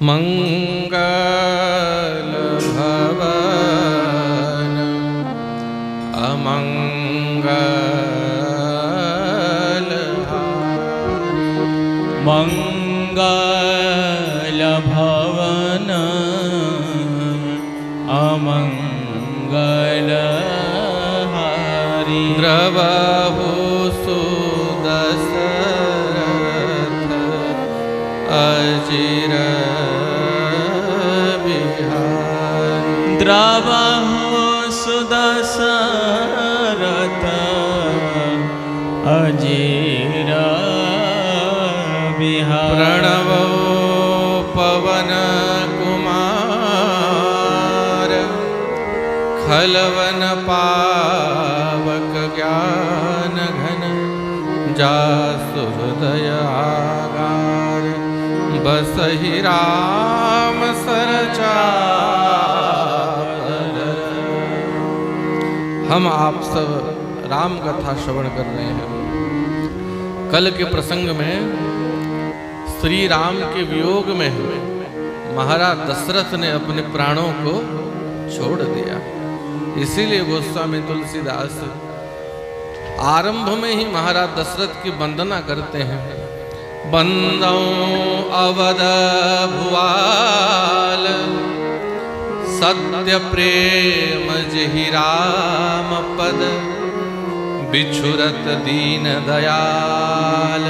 मंगल भवन अमंगल मंगल भवन अमंगल हारी द्रवहु सुदशरथ अजिर बिहारी द्रवहु सुदशरथ अजिर बिहारी प्रणवो पवन कुमार खलवन पावक ज्ञान घन जासु हृदय आगार बसहि राम सरचार। हम आप सब राम कथा श्रवण कर रहे हैं। कल के प्रसंग में श्री राम के वियोग में महाराज दशरथ ने अपने प्राणों को छोड़ दिया। इसीलिए गोस्वामी तुलसीदास आरंभ में ही महाराज दशरथ की वंदना करते हैं। बंदौ अवध भुआल सत्य प्रेम जहि राम पद बिछुरत दीन दयाल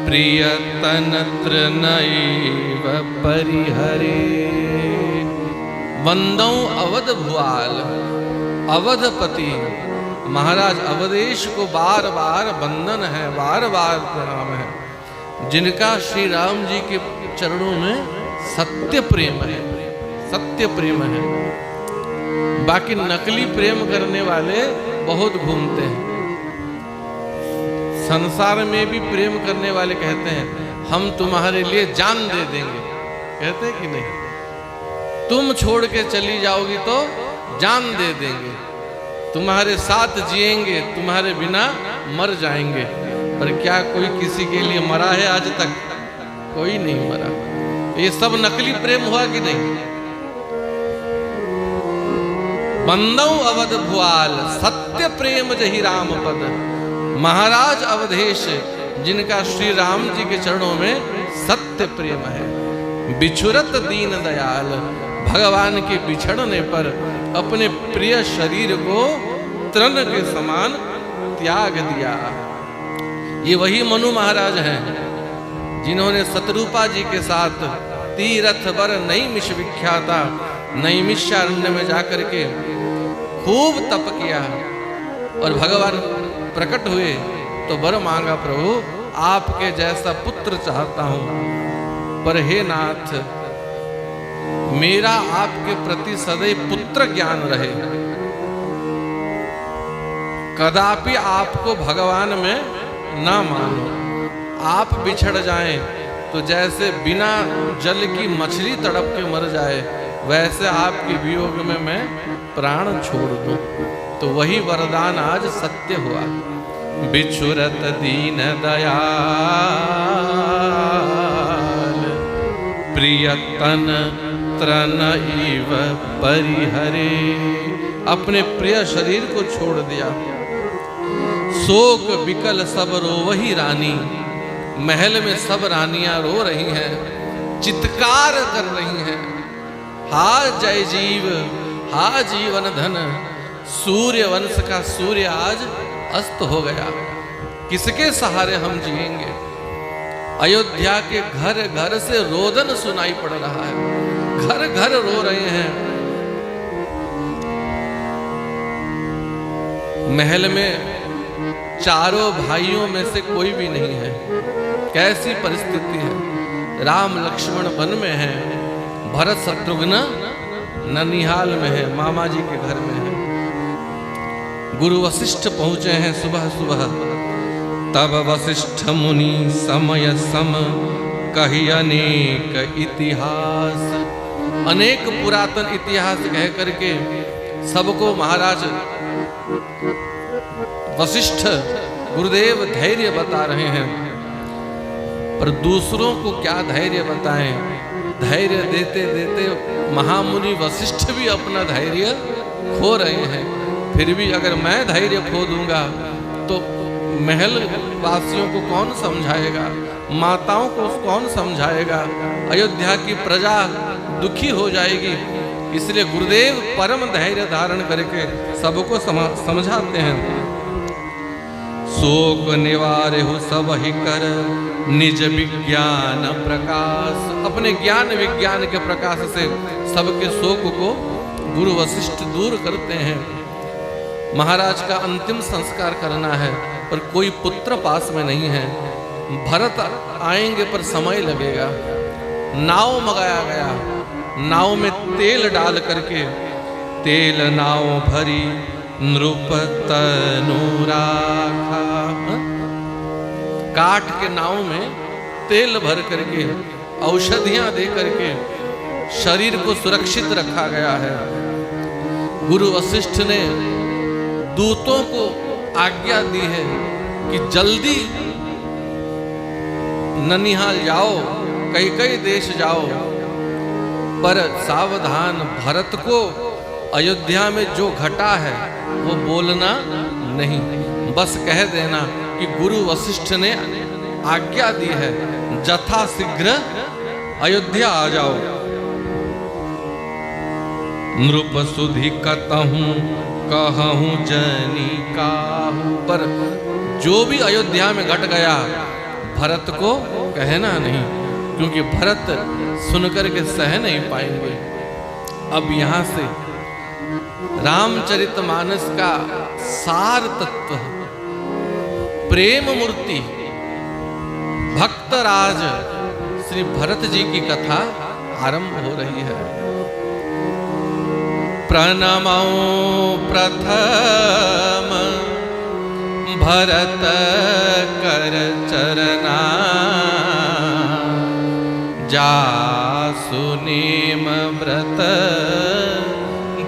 प्रिय तनत्र नैव परिहरे। वंदौ अवध भुआल, अवधपति महाराज अवधेश को बार बार वंदन है, बार बार प्रणाम है, जिनका श्री राम जी के चरणों में सत्य प्रेम है, सत्य प्रेम है। बाकी नकली प्रेम करने वाले बहुत घूमते हैं। संसार में भी प्रेम करने वाले कहते हैं हम तुम्हारे लिए जान दे देंगे, कहते हैं कि नहीं? तुम छोड़ के चली जाओगी तो जान दे देंगे, तुम्हारे साथ जिएंगे, तुम्हारे बिना मर जाएंगे। पर क्या कोई किसी के लिए मरा है आज तक? कोई नहीं मरा। ये सब नकली प्रेम हुआ कि नहीं? बंदौ अवध भुआल सत्य प्रेम जहि राम पद। महाराज अवधेश जिनका श्री राम जी के चरणों में सत्य प्रेम है। बिछुरत दीन दयाल, भगवान के बिछड़ने पर अपने प्रिय शरीर को तृण के समान त्याग दिया। ये वही मनु महाराज हैं जिन्होंने शतरूपा जी के साथ तीरथ बर नैमिष विख्याता नैमिषारण्य में जाकर के खूब तप किया और भगवान प्रकट हुए तो वर मांगा, प्रभु आपके जैसा पुत्र चाहता हूं, पर हे नाथ मेरा आपके प्रति सदैव पुत्र ज्ञान रहे, कदापि आपको भगवान में ना मानो। आप बिछड़ जाएं तो जैसे बिना जल की मछली तड़प के मर जाए, वैसे आपके वियोग में मैं प्राण छोड़ दूं। तो वही वरदान आज सत्य हुआ। बिछुरत दीन दयाल प्रिय तन तृण इव परिहरे। अपने प्रिय शरीर को छोड़ दिया। शोक विकल सब रोवहि रानी, महल में सब रानियां रो रही हैं, चित्कार कर रही हैं, हा जय जीव, हा जीवन धन। सूर्य वंश का सूर्य आज अस्त हो गया, किसके सहारे हम जिएंगे? अयोध्या के घर घर से रोदन सुनाई पड़ रहा है, घर घर रो रहे हैं। महल में चारों भाइयों में से कोई भी नहीं है। कैसी परिस्थिति है? राम लक्ष्मण वन में है, भरत शत्रुघ्न ननिहाल में है, मामा जी के घर में है। गुरु वशिष्ठ पहुंचे हैं सुबह सुबह। तब वशिष्ठ मुनि समय सम कही अनेक इतिहास। अनेक पुरातन इतिहास कह करके सबको महाराज वशिष्ठ गुरुदेव धैर्य बता रहे हैं, पर दूसरों को क्या धैर्य बताएं? धैर्य देते देते महामुनि वशिष्ठ भी अपना धैर्य खो रहे हैं। फिर भी अगर मैं धैर्य खो दूंगा तो महल वासियों को कौन समझाएगा, माताओं को कौन समझाएगा, अयोध्या की प्रजा दुखी हो जाएगी। इसलिए गुरुदेव परम धैर्य धारण करके सबको समझाते हैं। शोक निवारेहु सब ही कर निज विज्ञान प्रकाश। अपने ज्ञान विज्ञान के प्रकाश से सबके शोक को गुरु वशिष्ठ दूर करते हैं। महाराज का अंतिम संस्कार करना है पर कोई पुत्र पास में नहीं है। भरत आएंगे पर समय लगेगा। नाव मंगाया गया, नाव में तेल डाल करके, तेल नाव भरी नृप तनु राखा। काट के नाव में तेल भर करके, औषधियां दे करके शरीर को सुरक्षित रखा गया है। गुरु वशिष्ठ ने दूतों को आज्ञा दी है कि जल्दी ननिहाल जाओ, कई देश जाओ, पर सावधान, भरत को अयोध्या में जो घटा है वो बोलना नहीं। बस कह देना कि गुरु वशिष्ठ ने आज्ञा दी है, जथा शीघ्र अयोध्या आ जाओ। नृप सुधि कतहूं कहूं जनी काहू। पर जो भी अयोध्या में घट गया भरत को कहना नहीं, क्योंकि भरत सुनकर के सह नहीं पाएंगे। अब यहां से रामचरितमानस का सार तत्व, प्रेम मूर्ति भक्तराज श्री भरत जी की कथा आरंभ हो रही है। प्रणमो प्रथम भरत कर चरना, जासु नेम व्रत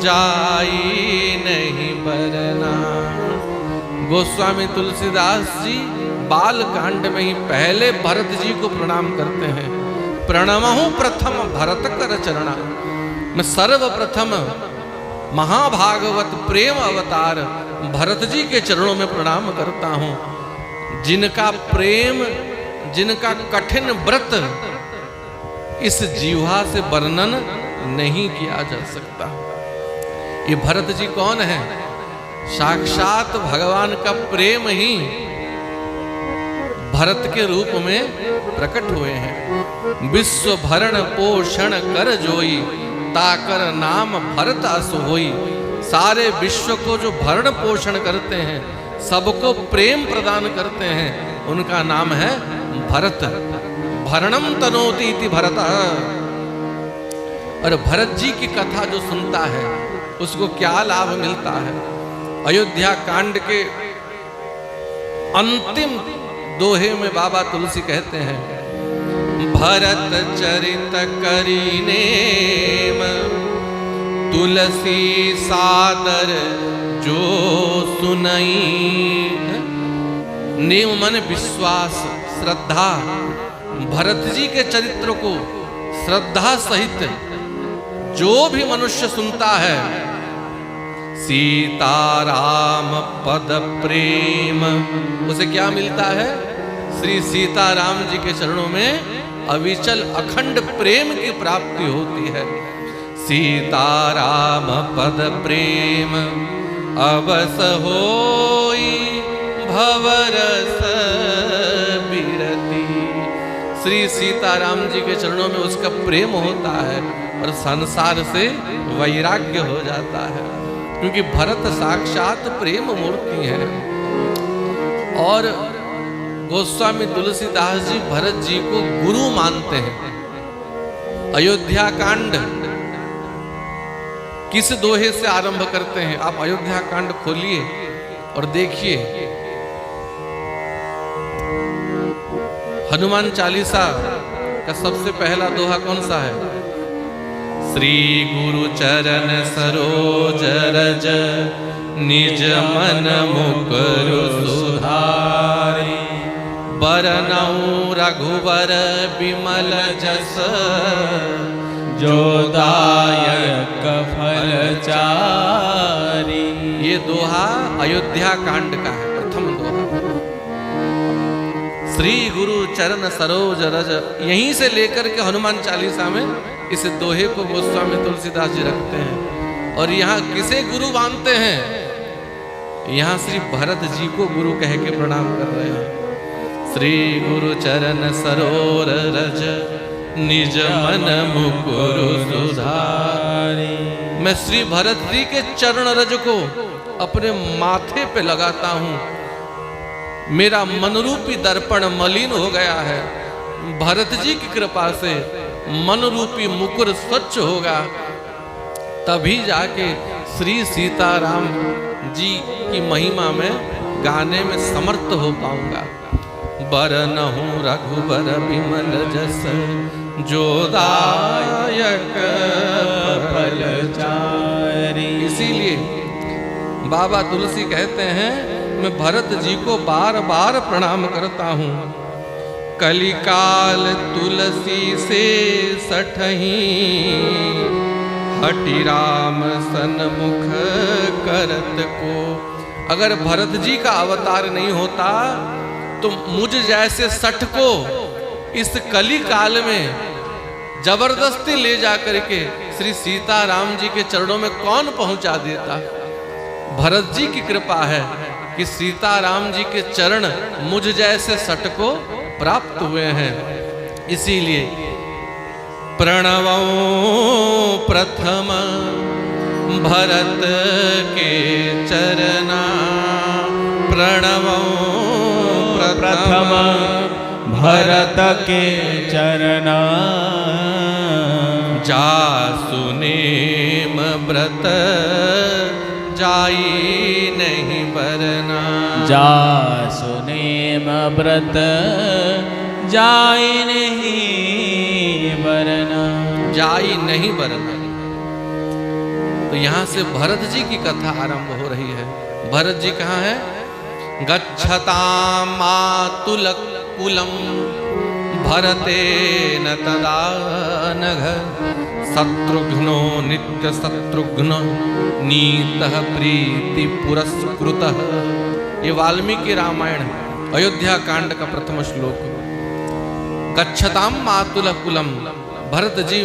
जाई नहीं बरना। गोस्वामी तुलसीदास जी बाल कांड में ही पहले भरत जी को प्रणाम करते हैं। प्रणमहु प्रथम भरत कर चरणा। मैं सर्वप्रथम महाभागवत प्रेम अवतार भरत जी के चरणों में प्रणाम करता हूं, जिनका प्रेम, जिनका कठिन व्रत इस जीवा से वर्णन नहीं किया जा सकता। ये भरत जी कौन है? साक्षात भगवान का प्रेम ही भरत के रूप में प्रकट हुए हैं। विश्व भरण पोषण कर जोई, ताकर नाम भरत अस होई। सारे विश्व को जो भरण पोषण करते हैं, सबको प्रेम प्रदान करते हैं, उनका नाम है भरत। भरणम तनोति इति भरत। और भरत जी की कथा जो सुनता है उसको क्या लाभ मिलता है? अयोध्या कांड के अंतिम दोहे में बाबा तुलसी कहते हैं, भरत चरित करीनेम तुलसी सादर जो सुनई। नेम मन विश्वास, श्रद्धा। भरत जी के चरित्र को श्रद्धा सहित जो भी मनुष्य सुनता है, सीताराम पद प्रेम, उसे क्या मिलता है? श्री सीताराम जी के चरणों में अविचल अखंड प्रेम की प्राप्ति होती है। सीताराम पद प्रेम अवस होई भवरस बिरती। श्री सीताराम जी के चरणों में उसका प्रेम होता है और संसार से वैराग्य हो जाता है, क्योंकि भरत साक्षात प्रेम मूर्ति है। और गोस्वामी तुलसीदास जी भरत जी को गुरु मानते हैं। अयोध्या कांड किस दोहे से आरंभ करते हैं? आप अयोध्या कांड खोलिए और देखिए। हनुमान चालीसा का सबसे पहला दोहा कौन सा है? श्री गुरु चरण सरोज रज निज मन मुकुर सुधारी, बरनऊ रघुवर बिमल जस, जो दायक फल चारी। ये दोहा अयोध्या कांड का है, प्रथम दोहा। श्री गुरु चरण सरोज रज, यहीं से लेकर के हनुमान चालीसा में इस दोहे को गोस्वामी तुलसीदास जी रखते हैं। और यहाँ किसे गुरु मानते हैं? यहाँ श्री भरत जी को गुरु कह के प्रणाम कर रहे हैं। श्री गुरु चरण सरोज रज, निज मन मुकुरु सुधारी। मैं श्री भरत जी के चरण रज को अपने माथे पे लगाता हूं। मेरा मनरूपी दर्पण मलिन हो गया है, भरत जी की कृपा से मनरूपी मुकुर स्वच्छ होगा, तभी जाके श्री सीताराम जी की महिमा में गाने में समर्थ हो पाऊंगा। बरनहु रघुबर बिमल जस, जो दायक फल चारी। इसीलिए बाबा तुलसी कहते हैं, मैं भरत जी को बार बार प्रणाम करता हूँ। कलिकाल तुलसी से सठही, हटि राम सन्मुख करत को। अगर भरत जी का अवतार नहीं होता तो मुझ जैसे सठ को इस कली काल में जबरदस्ती ले जा करके श्री सीताराम जी के चरणों में कौन पहुंचा देता। भरत जी की कृपा है कि सीताराम जी के चरण मुझ जैसे सठ को प्राप्त हुए हैं। इसीलिए प्रणवो प्रथम भरत के चरना, प्रणवो प्रथम भरत के चरना। जासु नेम व्रत जाई नहीं बरना, जासु नेम व्रत जाई नहीं बरना, जाई नहीं बरना। तो यहाँ से भरत जी की कथा आरंभ हो रही है। भरत जी कहाँ है? गच्छतां मातुल कुलम भरतेन तदा नघ, शत्रुघ्नो नित्य शत्रुघ्न नीतः प्रीति पुरस्कृतः। ये वाल्मीकि रामायण अयोध्या कांड का प्रथम श्लोक। गच्छतां मातुल कुलम, भरत जी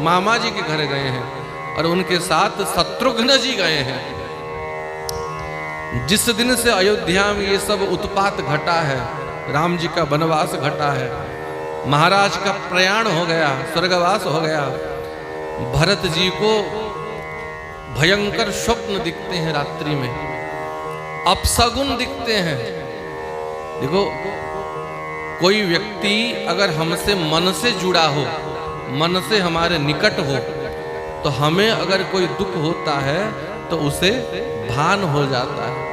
मामा जी के घर गए हैं और उनके साथ शत्रुघ्न जी गए हैं। जिस दिन से अयोध्या में ये सब उत्पात घटा है, राम जी का वनवास घटा है, महाराज का प्रयाण हो गया, स्वर्गवास हो गया, भरत जी को भयंकर स्वप्न दिखते हैं रात्रि में, अपशगुन दिखते हैं। देखो, कोई व्यक्ति अगर हमसे मन से जुड़ा हो, मन से हमारे निकट हो, तो हमें अगर कोई दुख होता है तो उसे भान हो जाता है।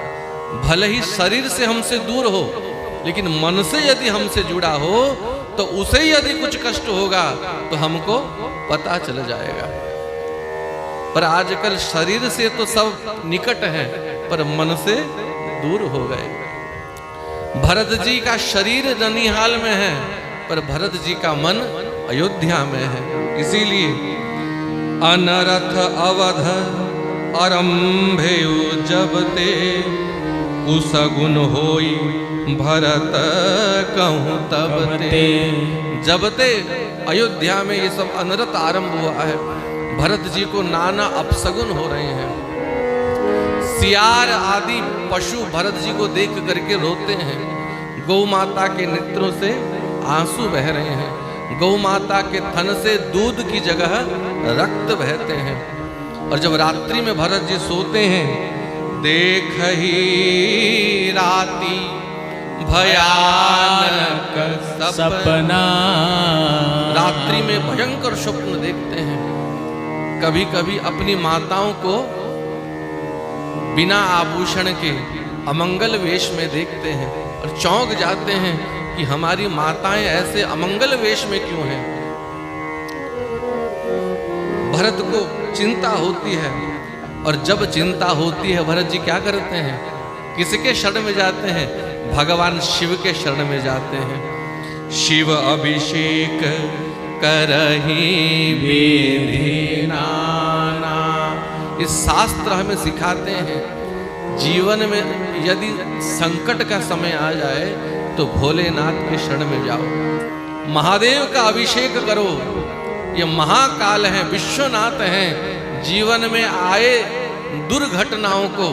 भले ही शरीर से हमसे दूर हो, लेकिन मन से यदि हमसे जुड़ा हो तो उसे यदि कुछ कष्ट होगा तो हमको पता चल जाएगा। पर आजकल शरीर से तो सब निकट हैं, पर मन से दूर हो गए। भरत जी का शरीर ननिहाल में है, पर भरत जी का मन अयोध्या में है। इसीलिए अनरथ अवध आरंभेउ जबते, कुसगुन होई भरत कहूँ तबते। जबते अयोध्या में ये सब अनरथ आरंभ हुआ है, भरत जी को नाना अपशगुन हो रहे हैं। सियार आदि पशु भरत जी को देख करके रोते हैं। गौ माता के नेत्रों से आंसू बह रहे हैं। गौ माता के थन से दूध की जगह रक्त बहते हैं। और जब रात्रि में भरत जी सोते हैं, देख ही राती भयानक सपना, रात्रि में भयंकर स्वप्न देखते हैं। कभी कभी अपनी माताओं को बिना आभूषण के अमंगल वेश में देखते हैं और चौंक जाते हैं कि हमारी माताएं ऐसे अमंगल वेश में क्यों हैं। भरत को चिंता होती है, और जब चिंता होती है भरत जी क्या करते हैं? किसके शरण में जाते हैं? भगवान शिव के शरण में जाते हैं। शिव अभिषेक करहि विधि नाना। इस शास्त्र हमें सिखाते हैं जीवन में यदि संकट का समय आ जाए तो भोलेनाथ के शरण में जाओ, महादेव का अभिषेक करो। ये महाकाल हैं, विश्वनाथ हैं। जीवन में आए दुर्घटनाओं को,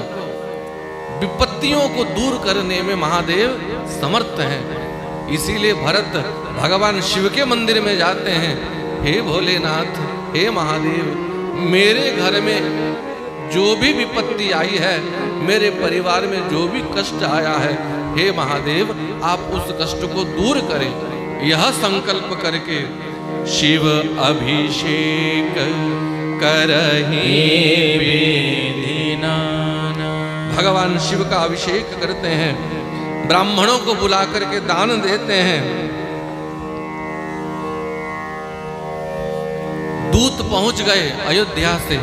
विपत्तियों को दूर करने में महादेव समर्थ हैं। इसीलिए भरत भगवान शिव के मंदिर में जाते हैं। हे भोलेनाथ, हे महादेव, मेरे घर में जो भी विपत्ति आई है, मेरे परिवार में जो भी कष्ट आया है, हे महादेव आप उस कष्ट को दूर करें। यह संकल्प करके शिव अभिषेक करहि विधि नाना। भगवान शिव का अभिषेक करते हैं, ब्राह्मणों को बुला करके दान देते हैं। दूत पहुंच गए अयोध्या से,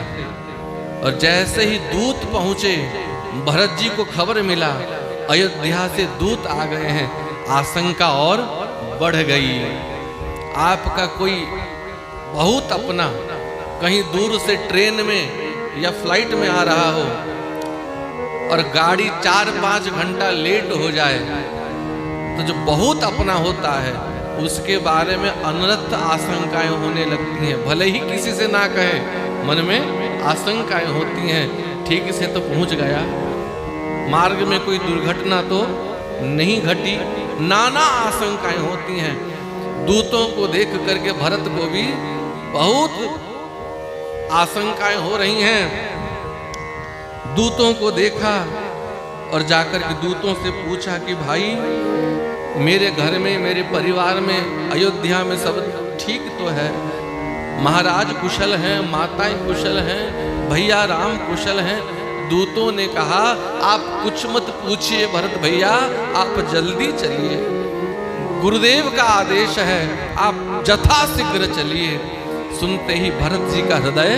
और जैसे ही दूत पहुंचे भरत जी को खबर मिला अयोध्या से दूत आ गए हैं। आशंका और बढ़ गई। आपका कोई बहुत अपना कहीं दूर से ट्रेन में या फ्लाइट में आ रहा हो और गाड़ी 4-5 घंटा लेट हो जाए तो जो बहुत अपना होता है उसके बारे में अनर्थ आशंकाएं होने लगती हैं। भले ही किसी से ना कहे, मन में आशंकाएं होती हैं। ठीक से तो पहुंच गया, मार्ग में कोई दुर्घटना तो नहीं घटी, नाना आशंकाएं होती हैं। दूतों को देख करके भरत को भी बहुत आशंकाएं हो रही हैं। दूतों को देखा और जाकर के दूतों से पूछा कि भाई मेरे घर में, मेरे परिवार में, अयोध्या में सब ठीक तो है, महाराज कुशल हैं, माताएं कुशल हैं, भैया राम कुशल हैं। दूतों ने कहा आप कुछ मत पूछिए भरत भैया, आप जल्दी चलिए, गुरुदेव का आदेश है, आप यथाशीघ्र चलिए। सुनते ही भरत जी का हृदय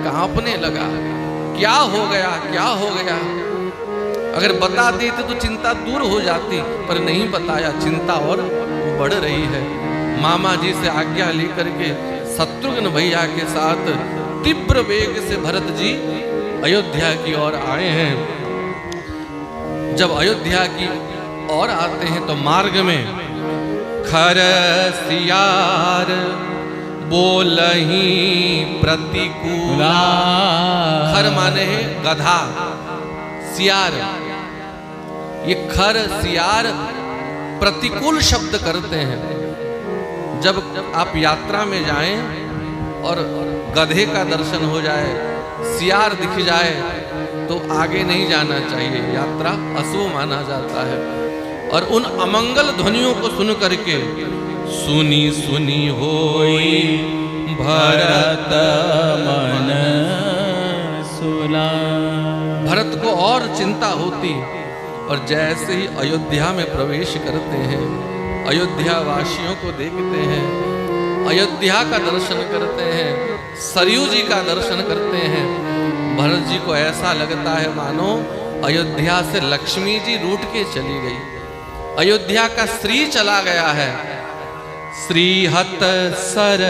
कांपने लगा। क्या हो गया, क्या हो गया? अगर बता देते तो चिंता दूर हो जाती, पर नहीं बताया, चिंता और बढ़ रही है। मामा जी से आज्ञा लेकर के शत्रुघ्न भैया के साथ तीव्र वेग से भरत जी अयोध्या की ओर आए हैं। जब अयोध्या की ओर आते हैं तो मार्ग में खर सियार बोलहि प्रतिकूला। खर माने है गधा, सियार। ये खर सियार प्रतिकूल शब्द करते हैं। जब आप यात्रा में जाएं और गधे का दर्शन हो जाए, सियार दिख जाए तो आगे नहीं जाना चाहिए, यात्रा अशुभ माना जाता है। और उन अमंगल ध्वनियों को सुन करके सुनी सुनी होई भरत मन सुला। भरत को और चिंता होती, और जैसे ही अयोध्या में प्रवेश करते हैं, अयोध्या वासियों को देखते हैं, अयोध्या का दर्शन करते हैं, सरयू जी का दर्शन करते हैं, भरत जी को ऐसा लगता है मानो अयोध्या से लक्ष्मी जी रूठ के चली गई, अयोध्या का श्री चला गया है। श्रीहत सर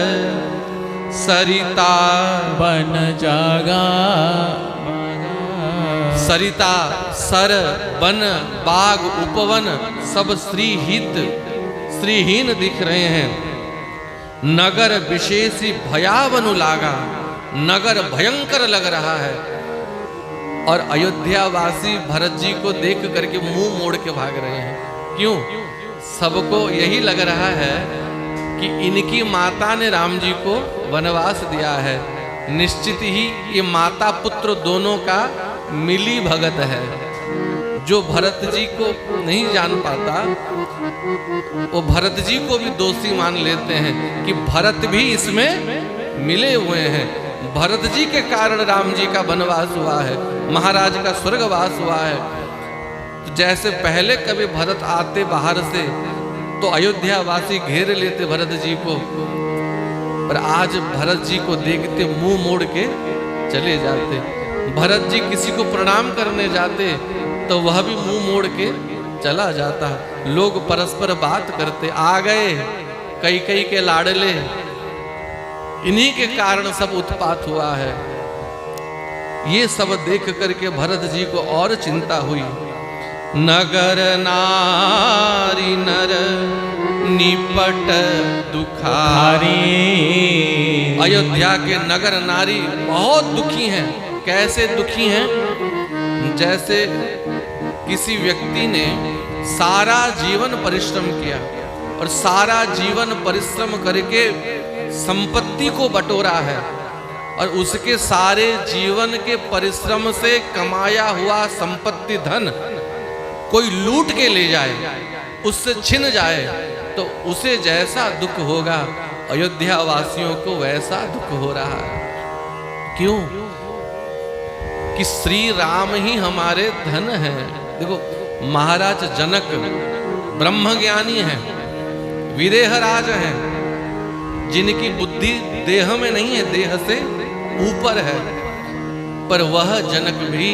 सरिता बन जागा, सरिता सर बन बाग उपवन सब श्रीहित श्रीहीन दिख रहे हैं। नगर विशेषी भयावनु लागा, नगर भयंकर लग रहा है। और अयोध्या वासी भरत जी को देख करके मुंह मोड़ के भाग रहे हैं। क्यों? सबको यही लग रहा है कि इनकी माता ने राम जी को वनवास दिया है, निश्चित ही ये माता पुत्र दोनों का मिली भगत है। जो भरत जी को नहीं जान पाता वो भरत जी को भी दोषी मान लेते हैं कि भरत भी इसमें मिले हुए हैं। भरत जी के कारण राम जी का वनवास हुआ है, महाराज का स्वर्गवास हुआ है। तो जैसे पहले कभी भरत आते बाहर से तो अयोध्या वासी घेर लेते भरत जी को, पर आज भरत जी को देखते मुंह मोड़ के चले जाते। भरत जी किसी को प्रणाम करने जाते तो वह भी मुंह मोड़ के चला जाता। लोग परस्पर बात करते, आ गए कई के लाडले, इन्हीं के कारण सब उत्पात हुआ है। ये सब देख करके भरत जी को और चिंता हुई। नगर नारी नर निपट दुखारी। अयोध्या के नगर नारी बहुत दुखी हैं। कैसे दुखी हैं? जैसे किसी व्यक्ति ने सारा जीवन परिश्रम किया और सारा जीवन परिश्रम करके संपत्ति को बटोरा है, और उसके सारे जीवन के परिश्रम से कमाया हुआ संपत्ति धन कोई लूट के ले जाए, उससे छिन जाए, तो उसे जैसा दुख होगा अयोध्या वासियों को वैसा दुख हो रहा है। क्यों? कि श्री राम ही हमारे धन हैं। देखो, महाराज जनक ब्रह्मज्ञानी हैं, विदेहराज हैं, जिनकी बुद्धि देह में नहीं है, देह से ऊपर है। पर वह जनक भी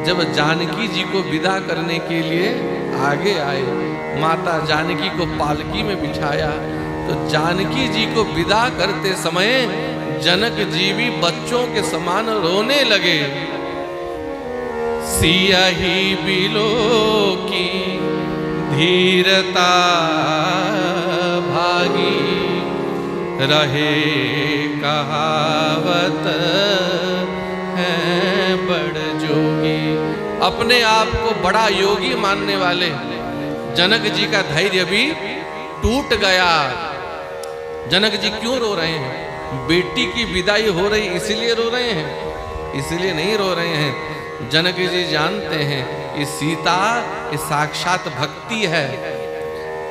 जब जानकी जी को विदा करने के लिए आगे आए, माता जानकी को पालकी में बिठाया, तो जानकी जी को विदा करते समय जनक जी भी बच्चों के समान रोने लगे। सियाही बिलो की धीरता भागी, रहे कहावत है बड़ जोगी। अपने आप को बड़ा योगी मानने वाले जनक जी का धैर्य भी टूट गया। जनक जी क्यों रो रहे हैं? बेटी की विदाई हो रही इसलिए रो रहे हैं? इसलिए नहीं रो रहे हैं। जनक जी जानते हैं ये सीता ये साक्षात भक्ति है,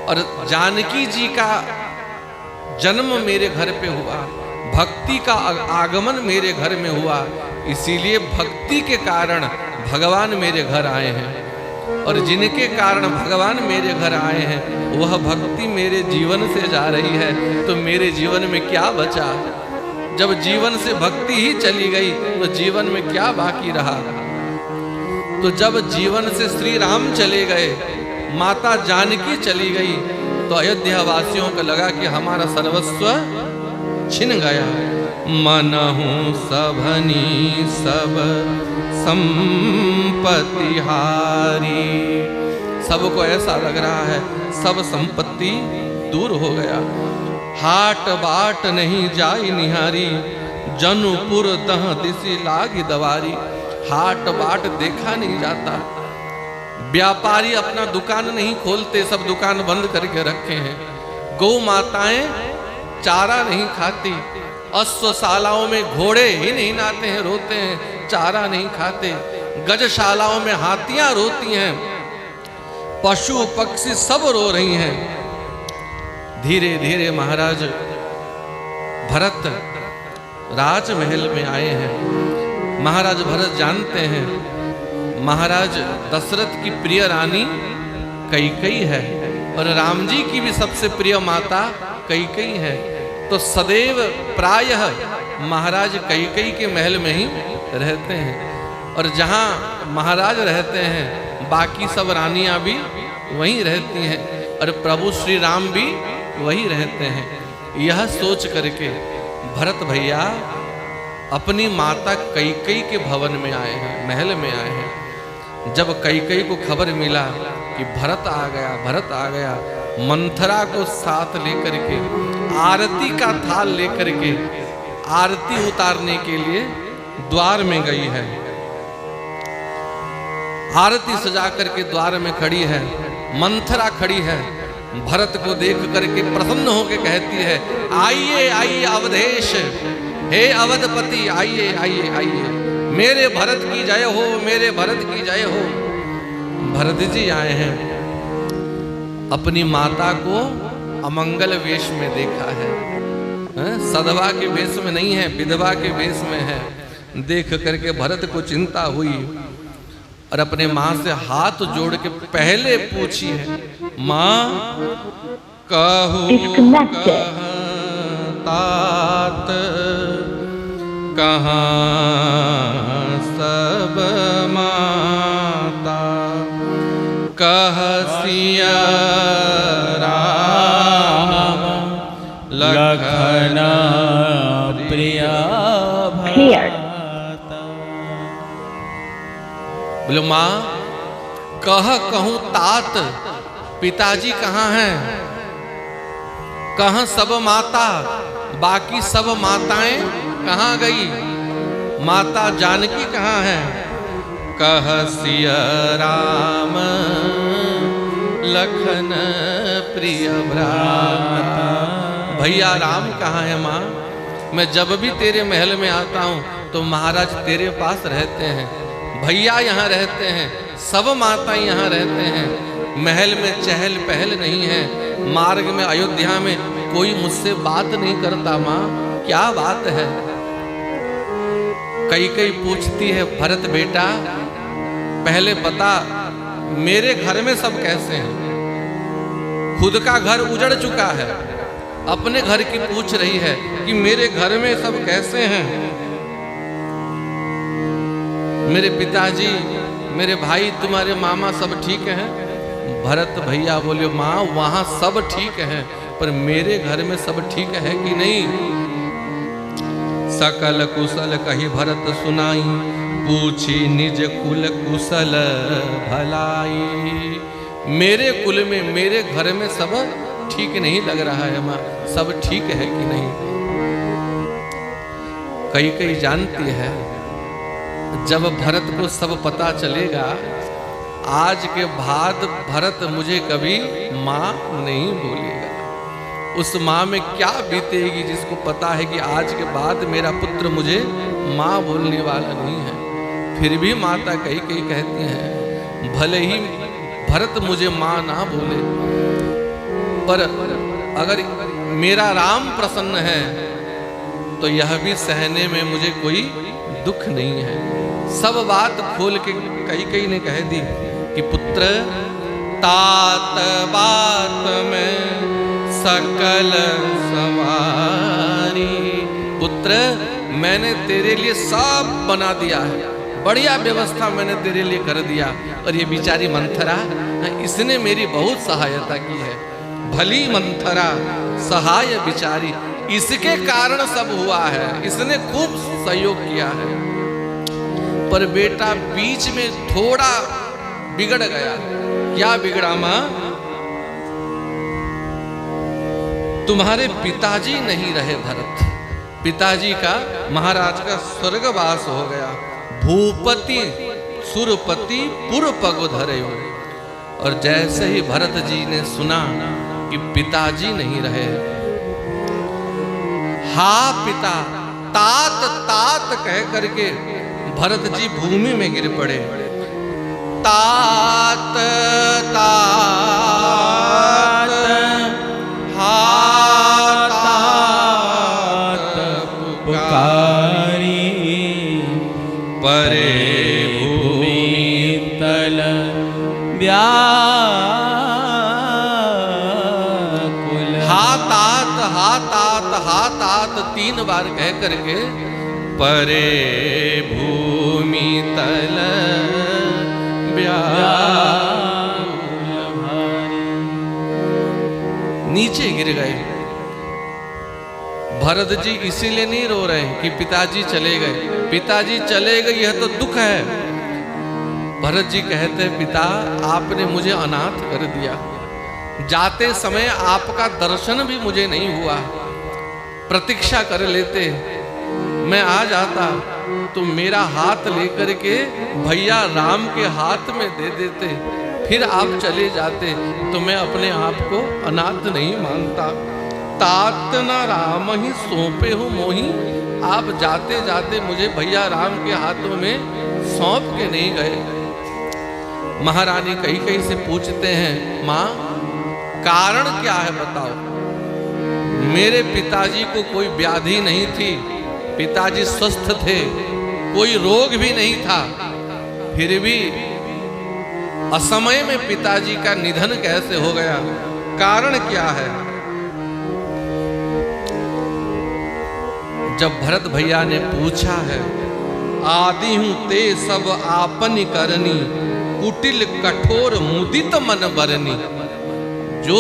और जानकी जी का जन्म मेरे घर पे हुआ, भक्ति का आगमन मेरे घर में हुआ, इसीलिए भक्ति के कारण भगवान मेरे घर आए हैं। और जिनके कारण भगवान मेरे घर आए हैं वह भक्ति मेरे जीवन से जा रही है, तो मेरे जीवन में क्या बचा? जब जीवन से भक्ति ही चली गई तो जीवन में क्या बाकी रहा? तो जब जीवन से श्री राम चले गए, माता जानकी चली गई, तो अयोध्या वासियों को लगा कि हमारा सर्वस्व छिन गया। मनहु सभनी सब संपत्ति हारी। सबको ऐसा लग रहा है सब संपत्ति दूर हो गया। हाट बाट नहीं जाई निहारी, जनुपुर दह दिसी लागी दवारी। हाट बाट देखा नहीं जाता, व्यापारी अपना दुकान नहीं खोलते, सब दुकान बंद करके रखे हैं। गौ माताएं चारा नहीं खाती, अश्वशालाओं में घोड़े ही नहीं नहाते हैं, रोते हैं, चारा नहीं खाते। गजशालाओं में हाथियां रोती हैं, पशु पक्षी सब रो रही हैं। धीरे धीरे महाराज भरत राजमहल में आए हैं। महाराज भरत जानते हैं महाराज दशरथ की प्रिय रानी कैकेयी है, और राम जी की भी सबसे प्रिय माता कैकेयी है। तो सदैव प्रायः महाराज कैकेयी के महल में ही रहते हैं, और जहाँ महाराज रहते हैं बाकी सब रानियां भी वहीं रहती हैं, और प्रभु श्री राम भी वहीं रहते हैं। यह सोच करके भरत भैया अपनी माता कैकेयी के भवन में आए हैं, महल में आए हैं। जब कैकेयी को खबर मिला कि भरत आ गया, भरत आ गया, मंथरा को साथ लेकर के आरती का थाल लेकर के आरती उतारने के लिए द्वार में गई है। आरती सजा करके द्वार में खड़ी है, मंथरा खड़ी है। भरत को देख करके प्रसन्न होकर कहती है, आइए आइए अवधेश, हे अवधपति, आइए आइए आइए, मेरे भरत की जय हो, मेरे भरत की जय हो। भरत जी आए हैं, अपनी माता को अमंगल वेश में देखा है, सधवा के वेश में नहीं है, विधवा के वेश में है। देख करके भरत को चिंता हुई और अपने माँ से हाथ जोड़ के पहले पूछी है, माँ कहू तात कहाँ सब माता, कह सिया राम लखन प्रिया बोलो माँ कहूँ तात पिताजी कहाँ हैं? कहाँ सब माता, बाकी सब माताएं कहाँ गई? माता जानकी कहाँ है? कह सिया राम लखन प्रिय भ्राता। भैया राम कहाँ है माँ? मैं जब भी तेरे महल में आता हूँ तो महाराज तेरे पास रहते हैं, भैया यहाँ रहते हैं, सब माता यहाँ रहते हैं। महल में चहल पहल नहीं है, मार्ग में अयोध्या में कोई मुझसे बात नहीं करता। माँ क्या बात है? कई पूछती है भरत बेटा पहले बता मेरे घर में सब कैसे हैं? खुद का घर उजड़ चुका है, अपने घर की पूछ रही है कि मेरे घर में सब कैसे हैं? मेरे पिताजी, मेरे भाई, तुम्हारे मामा सब ठीक हैं? भरत भैया बोले माँ वहां सब ठीक है, पर मेरे घर में सब ठीक है कि नहीं? सकल कुशल कही भरत सुनाई, पूछी निज कुल कुशल भलाई। मेरे कुल में, मेरे घर में सब ठीक नहीं लग रहा है माँ, सब ठीक है कि नहीं? कई जानती है जब भरत को सब पता चलेगा, आज के बाद भरत मुझे कभी माँ नहीं बोलेगा। उस माँ में क्या बीतेगी जिसको पता है कि आज के बाद मेरा पुत्र मुझे माँ बोलने वाला नहीं है। फिर भी माता कई कहती हैं भले ही भरत मुझे माँ ना बोले, पर अगर मेरा राम प्रसन्न है तो यह भी सहने में मुझे कोई दुख नहीं है। सब बात खोल के कई ने कह दी कि पुत्र तात बात में सकल सवारी। पुत्र मैंने तेरे लिए सब बना दिया है, बढ़िया व्यवस्था मैंने तेरे लिए कर दिया। और ये बेचारी मंथरा, इसने मेरी बहुत सहायता की है। भली मंथरा सहाय बिचारी, इसके कारण सब हुआ है, इसने खूब सहयोग किया है। पर बेटा बीच में थोड़ा बिगड़ गया। क्या बिगड़ा माँ? तुम्हारे पिताजी नहीं रहे भरत, पिताजी का, महाराज का स्वर्गवास हो गया। भूपति सुरपति पुर पग धरे हो। और जैसे ही भरत जी ने सुना कि पिताजी नहीं रहे, हा पिता तात तात कह करके भरत जी भूमि में गिर पड़े। तात तात हा तात पुकारी, परे भूमि तल व्याकुल। हा तात 3 बार कह करके परे भूमि तल नीचे गिर गए। भरत जी इसीलिए नहीं रो रहे कि पिताजी चले गए, पिताजी चले गए यह तो दुख है। भरत जी कहते पिता आपने मुझे अनाथ कर दिया, जाते समय आपका दर्शन भी मुझे नहीं हुआ। प्रतीक्षा कर लेते, मैं आ जाता तो मेरा हाथ लेकर के भैया राम के हाथ में दे देते, फिर आप चले जाते तो मैं अपने आप को अनाथ नहीं मानता। तात न राम ही सौंपे हो मोही, आप जाते जाते मुझे भैया राम के हाथों में सौंप के नहीं गए। महारानी कई से पूछते हैं माँ कारण क्या है बताओ? मेरे पिताजी को कोई व्याधि नहीं थी, पिताजी स्वस्थ थे, कोई रोग भी नहीं था, फिर भी असमय में पिताजी का निधन कैसे हो गया? कारण क्या है? जब भरत भैया ने पूछा है आदि हूं ते सब आपनी करनी, कुटिल कठोर मुदित मन बरनी। जो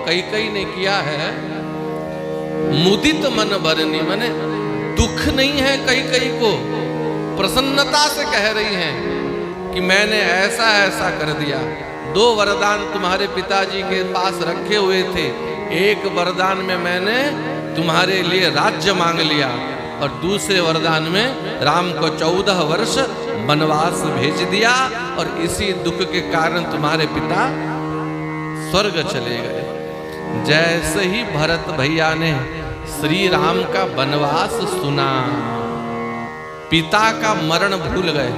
कई ने किया है, मुदित मन बरनी माने दुख नहीं है, कई को प्रसन्नता से कह रही हैं कि मैंने ऐसा ऐसा कर दिया। 2 वरदान तुम्हारे पिताजी के पास रखे हुए थे, एक वरदान में मैंने तुम्हारे लिए राज्य मांग लिया और दूसरे वरदान में राम को 14 वर्ष वनवास भेज दिया और इसी दुख के कारण तुम्हारे पिता स्वर्ग चले गए। जैसे ही भरत भैया ने श्री राम का वनवास सुना, पिता का मरण भूल गए।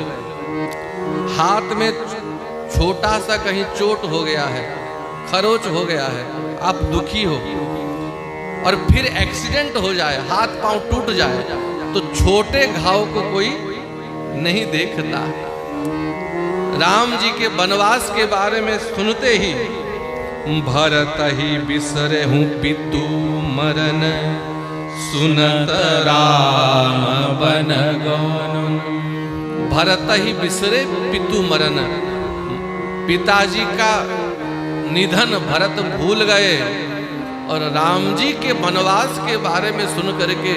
हाथ में छोटा सा कहीं चोट हो गया है, खरोच हो गया है, आप दुखी हो और फिर एक्सीडेंट हो जाए, हाथ पांव टूट जाए, तो छोटे घाव को कोई नहीं देखता। राम जी के वनवास के बारे में सुनते ही भरत ही बिसरे हूँ पितु मरन, सुनत राम बन गौन। भरत ही बिसरे पितु मरन, पिताजी का निधन भरत भूल गए और राम जी के वनवास के बारे में सुन करके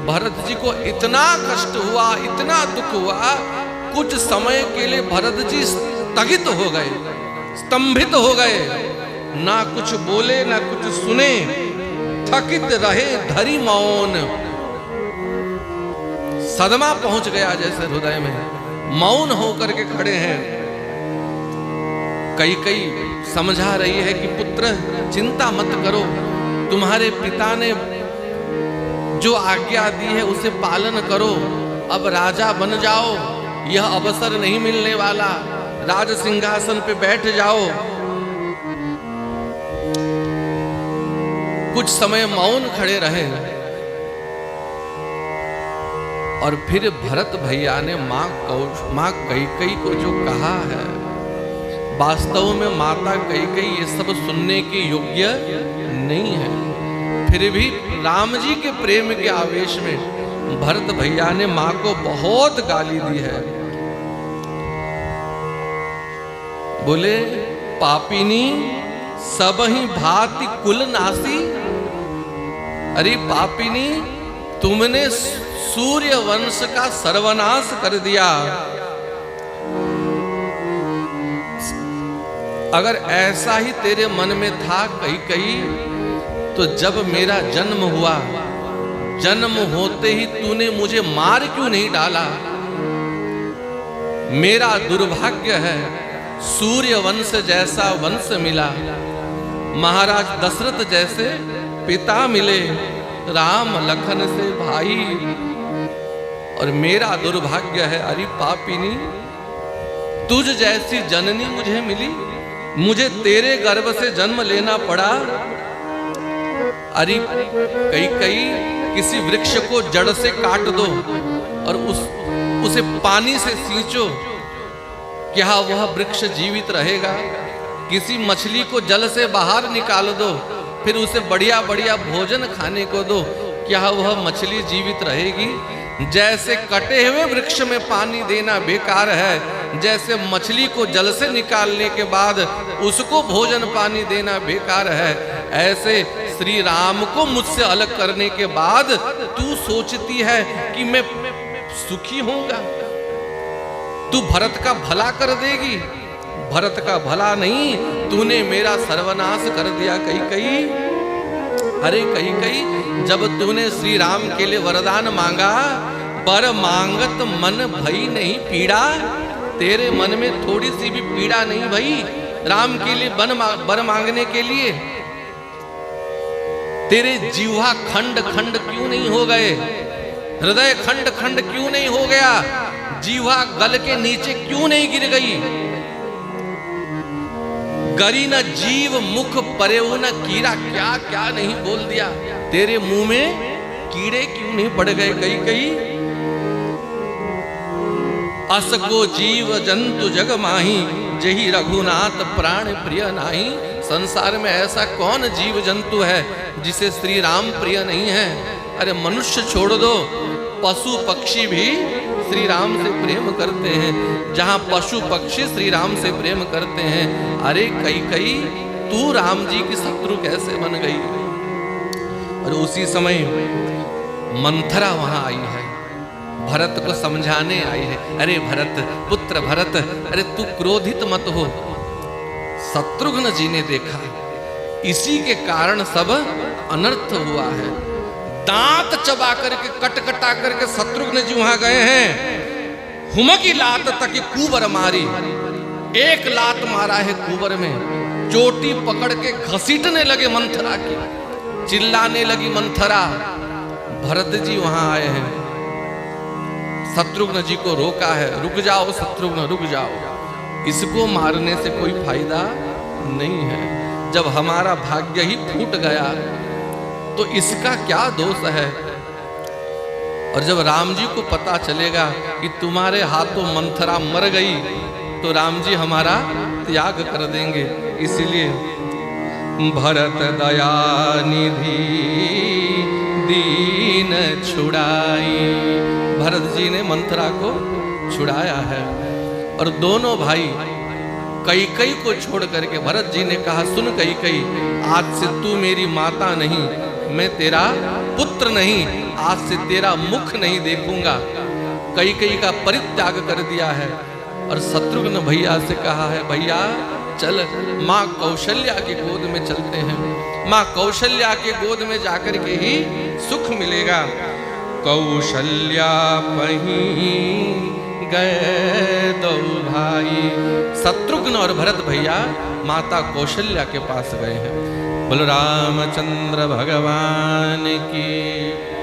भरत जी को इतना कष्ट हुआ, इतना दुख हुआ, कुछ समय के लिए भरत जी स्थगित हो गए, स्तंभित हो गए, ना कुछ बोले ना कुछ सुने, थकित रहे धरी मौन। सदमा पहुंच गया जैसे हृदय में, मौन होकर के खड़े हैं। कई समझा रही है कि पुत्र चिंता मत करो, तुम्हारे पिता ने जो आज्ञा दी है उसे पालन करो, अब राजा बन जाओ, यह अवसर नहीं मिलने वाला, राज सिंहासन पे बैठ जाओ। कुछ समय मौन खड़े रहे और फिर भरत भैया ने माँ कैकेयी को जो कहा है, वास्तव में माता कैकेयी ये सब सुनने के योग्य नहीं है। फिर भी राम जी के प्रेम के आवेश में भरत भैया ने माँ को बहुत गाली दी है। बोले पापिनी सब ही भांति कुल नासी। अरे पापिनी, तुमने सूर्य वंश का सर्वनाश कर दिया। अगर ऐसा ही तेरे मन में था कैकेयी, तो जब मेरा जन्म हुआ, जन्म होते ही तूने मुझे मार क्यों नहीं डाला? मेरा दुर्भाग्य है, सूर्य वंश जैसा वंश मिला, महाराज दशरथ जैसे पिता मिले, राम लखन से भाई, और मेरा दुर्भाग्य है। अरे पापिनी, तुझ जैसी जननी मुझे मिली, मुझे तेरे गर्भ से जन्म लेना पड़ा। अरे कैकेयी, किसी वृक्ष को जड़ से काट दो और उसे पानी से सींचो, क्या वह वृक्ष जीवित रहेगा? किसी मछली को जल से बाहर निकाल दो, फिर उसे बढ़िया बढ़िया भोजन खाने को दो, क्या वह मछली जीवित रहेगी? जैसे कटे हुए वृक्ष में पानी देना बेकार है, जैसे मछली को जल से निकालने के बाद उसको भोजन पानी देना बेकार है, ऐसे श्री राम को मुझसे अलग करने के बाद तू सोचती है कि मैं सुखी होऊंगा, तू भरत का भला कर देगी। भरत का भला नहीं, तूने मेरा सर्वनाश कर दिया कैकेयी। अरे कैकेयी, जब तूने श्री राम के लिए वरदान मांगा, वर मांगत मन भई नहीं पीड़ा, तेरे मन में थोड़ी सी भी पीड़ा नहीं भई राम के लिए वर मांगने के लिए? तेरे जीवा खंड खंड क्यों नहीं हो गए? हृदय खंड खंड क्यों नहीं हो गया? जीवा गल के नीचे क्यों नहीं गिर गई? गरी न जीव मुख परेऊ न कीड़ा, क्या क्या नहीं बोल दिया? तेरे मुंह में कीड़े क्यों नहीं पड़ गए कैकेयी? असको जीव जंतु जग माही, जही रघुनाथ प्राण प्रिय नाही। संसार में ऐसा कौन जीव जंतु है जिसे श्री राम प्रिय नहीं है? अरे मनुष्य छोड़ दो, पशु पक्षी भी श्री राम से प्रेम करते हैं, जहां पशु पक्षी श्री राम से प्रेम करते हैं। अरे कैकेयी तू राम जी की शत्रु कैसे बन गई? और उसी समय मंथरा वहां आई है, भरत को समझाने आई है। अरे भरत, पुत्र भरत, अरे तू क्रोधित मत हो। शत्रुघ्न जी ने देखा इसी के कारण सब अनर्थ हुआ है। दांत चबा करके कटकटा करके शत्रुघ्न जी वहां गए हैं। हुमकी लात तक कुबर मारी, एक लात मारा है कुबर में, चोटी पकड़ के घसीटने लगे मंथरा की, चिल्लाने लगी मंथरा। भरत जी वहां आए हैं, शत्रुघ्न जी को रोका है, रुक जाओ शत्रुघ्न रुक जाओ, इसको मारने से कोई फायदा नहीं है। जब हमारा भाग्य ही फूट गया तो इसका क्या दोष है? और जब राम जी को पता चलेगा कि तुम्हारे हाथों मंथरा मर गई तो राम जी हमारा त्याग कर देंगे। इसलिए भरत दया निधि दीन छुड़ाई, भरत जी ने मंथरा को छुड़ाया है। और दोनों भाई कैकेयी को छोड़ करके भरत जी ने कहा, सुन कैकेयी, आज से तू मेरी माता नहीं, मैं तेरा पुत्र नहीं, आज से तेरा मुख नहीं देखूंगा। कैकेयी का परित्याग कर दिया है। और शत्रुघ्न भैया से कहा है, भैया चल माँ कौशल्या की गोद में चलते हैं, माँ कौशल्या के गोद में जाकर के ही सुख मिलेगा। कौशल्या पहीं गए दो भाई, शत्रुघ्न और भरत भैया माता कौशल्या के पास गए हैं। बोलो रामचंद्र भगवान की।